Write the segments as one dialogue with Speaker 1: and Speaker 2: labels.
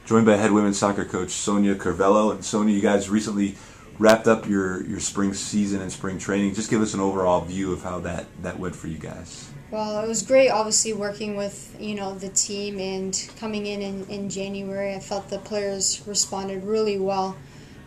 Speaker 1: joined by head women's soccer coach Sonia Carvello. And Sonia, you guys recently wrapped up your spring season and spring training. Just give us an overall view of how that went for you guys.
Speaker 2: Well, it was great, obviously, working with, the team, and coming in January. I felt the players responded really well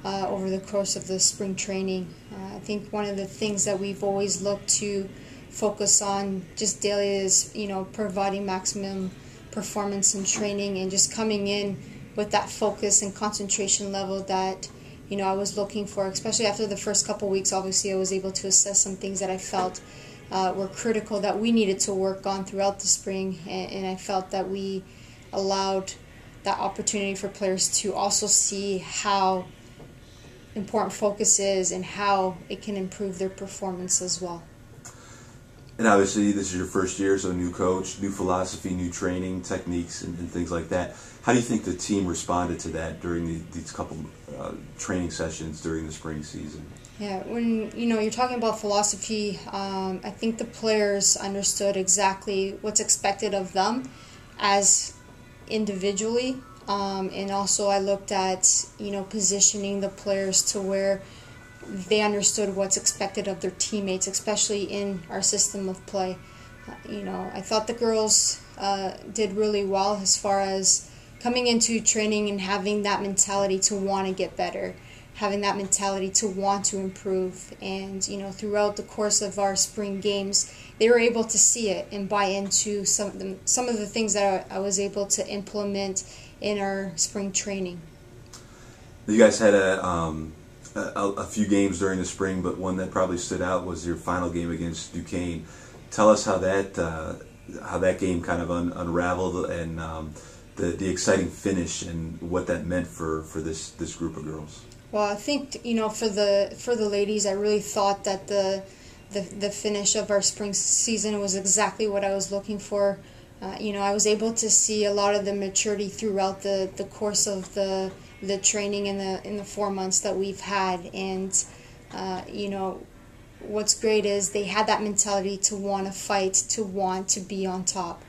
Speaker 2: over the course of the spring training. I think one of the things that we've always looked to focus on just daily is, providing maximum performance and training, and just coming in with that focus and concentration level that, I was looking for, especially after the first couple weeks. Obviously, I was able to assess some things that I felt were critical that we needed to work on throughout the spring, and I felt that we allowed that opportunity for players to also see how important focus is and how it can improve their performance as well.
Speaker 1: And obviously this is your first year, so new coach, new philosophy, new training techniques and things like that. How do you think the team responded to that during these couple training sessions during the spring season?
Speaker 2: Yeah, when you're talking about philosophy, I think the players understood exactly what's expected of them as individually, and also I looked at positioning the players to where they understood what's expected of their teammates, especially in our system of play. I thought the girls did really well as far as coming into training and having that mentality to want to get better, having that mentality to want to improve. And throughout the course of our spring games, they were able to see it and buy into some of the things that I was able to implement in our spring training.
Speaker 1: You guys had a few games during the spring, but one that probably stood out was your final game against Duquesne. Tell us how that game kind of unraveled, and the exciting finish and what that meant for this group of girls.
Speaker 2: Well, I think for the ladies, I really thought that the finish of our spring season was exactly what I was looking for. I was able to see a lot of the maturity throughout the course of the training in the 4 months that we've had, and what's great is they had that mentality to want to fight, to want to be on top.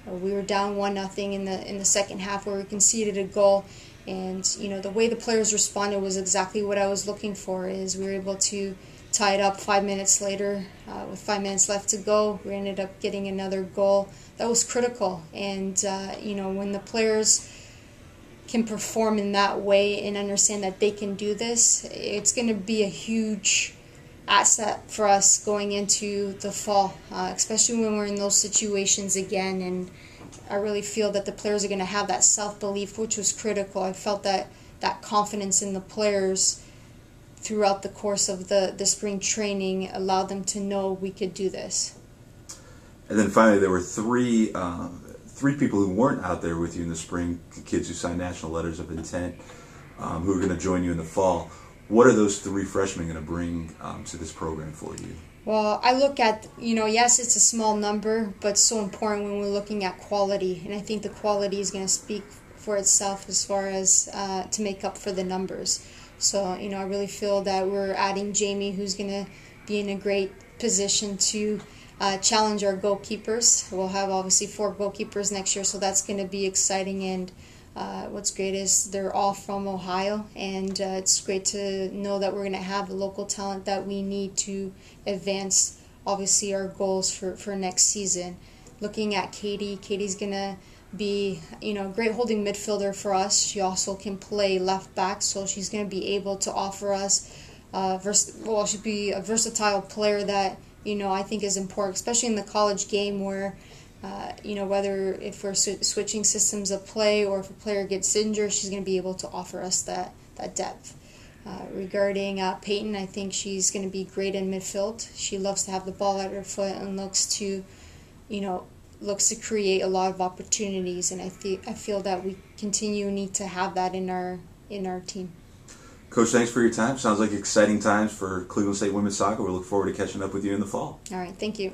Speaker 2: We were down 1-0 in the second half where we conceded a goal, and the way the players responded was exactly what I was looking for. Is we were able to tie it up 5 minutes later with 5 minutes left to go. We ended up getting another goal that was critical, and when the players can perform in that way and understand that they can do this, it's going to be a huge asset for us going into the fall, especially when we're in those situations again. And I really feel that the players are going to have that self-belief, which was critical. I felt that confidence in the players throughout the course of the spring training allowed them to know we could do this.
Speaker 1: And then finally, there were three people who weren't out there with you in the spring, kids who signed national letters of intent, who are going to join you in the fall. What are those three freshmen going to bring to this program for you?
Speaker 2: Well, I look at, yes, it's a small number, but so important when we're looking at quality. And I think the quality is going to speak for itself as far as to make up for the numbers. So, I really feel that we're adding Jamie, who's going to be in a great position to challenge our goalkeepers. We'll have obviously 4 goalkeepers next year, so that's going to be exciting. And what's great is they're all from Ohio, and it's great to know that we're going to have the local talent that we need to advance obviously our goals for next season. Looking at Katie's going to be a great holding midfielder for us. She also can play left back, so she's going to be able to offer us she'll be a versatile player that I think is important, especially in the college game where whether if we're switching systems of play or if a player gets injured, she's going to be able to offer us that depth. Regarding Peyton, I think she's going to be great in midfield. She loves to have the ball at her foot and looks to create a lot of opportunities, and I feel that we need to have that in our team.
Speaker 1: Coach, thanks for your time. Sounds like exciting times for Cleveland State women's soccer. We look forward to catching up with you in the fall.
Speaker 2: All right, thank you.